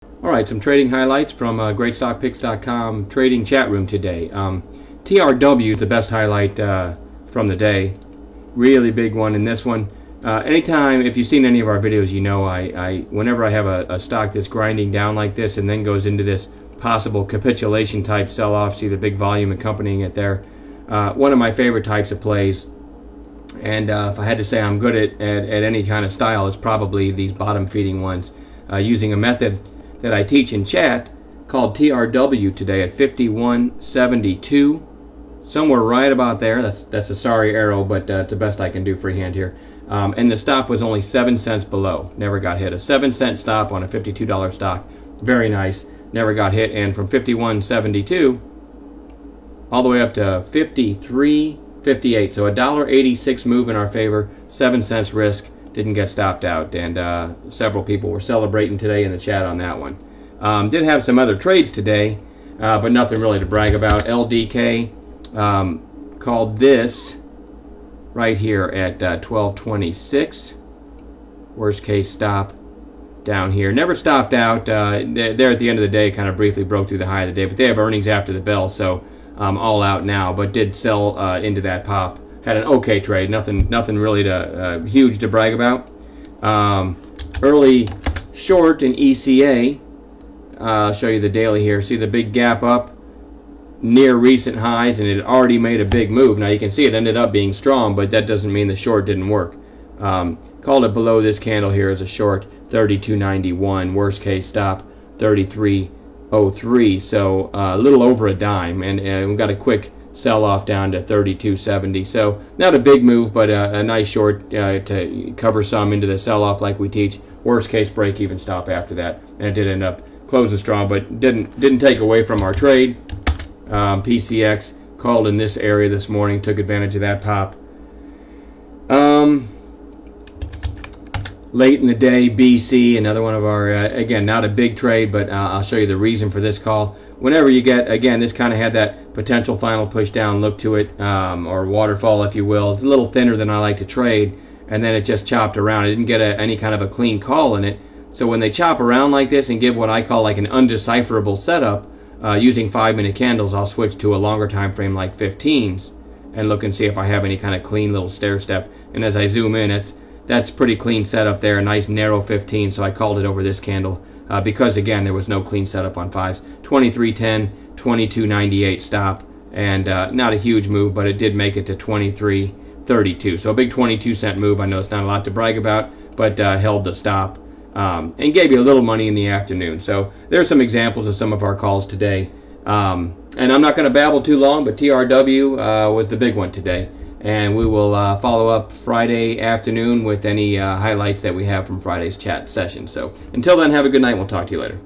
Alright, some trading highlights from GreatStockPicks.com trading chat room today. TRW is the best highlight from the day. Really big one in this one. Anytime, if you've seen any of our videos, you know whenever I have a stock that's grinding down like this and then goes into this possible capitulation type sell-off, see the big volume accompanying it there. One of my favorite types of plays, and if I had to say I'm good at any kind of style, it's probably these bottom feeding ones, using a method that I teach in chat called TRW today at 51.72, somewhere right about there. That's a sorry arrow, but it's the best I can do freehand here. And the stop was only 7 cents below, never got hit. A 7-cent stop on a $52 stock, very nice, never got hit. And from 51.72 all the way up to 53.58, so a $1.86 move in our favor, 7 cents risk. Didn't get stopped out, and several people were celebrating today in the chat on that one. Did have some other trades today, but nothing really to brag about. LDK called this right here at 12.26. Worst case stop down here. Never stopped out. There at the end of the day, kind of briefly broke through the high of the day, but they have earnings after the bell, so all out now, but did sell into that pop. Had an okay trade, nothing really huge to brag about. Early short in ECA. I'll show you the daily here. See the big gap up near recent highs, and it already made a big move. Now you can see it ended up being strong, but that doesn't mean the short didn't work. Called it below this candle here as a short, 32.91. Worst case stop, 33.03. So a little over a dime, and we've got a quick sell-off down to 32.70. So not a big move, but a nice short to cover some into the sell-off like we teach. Worst case break-even stop after that, and it did end up closing strong, but didn't take away from our trade. PCX called in this area this morning, took advantage of that pop. Late in the day, BC, another one of our, again, not a big trade, but I'll show you the reason for this call. Whenever you get, again, this kind of had that potential final push down look to it, or waterfall, if you will. It's a little thinner than I like to trade, and then it just chopped around. I didn't get any kind of a clean call in it. So when they chop around like this and give what I call like an undecipherable setup, using 5-minute candles, I'll switch to a longer time frame like 15s and look and see if I have any kind of clean little stair step. And as I zoom in, that's pretty clean setup there, a nice narrow 15. So I called it over this candle. Because again, there was no clean setup on 5s. 23.10, 22.98 stop, and not a huge move, but it did make it to 23.32. So a big 22-cent move. I know it's not a lot to brag about, but held the stop and gave you a little money in the afternoon. So there's some examples of some of our calls today. And I'm not going to babble too long, but TRW was the big one today. And we will follow up Friday afternoon with any highlights that we have from Friday's chat session. So until then, have a good night. We'll talk to you later.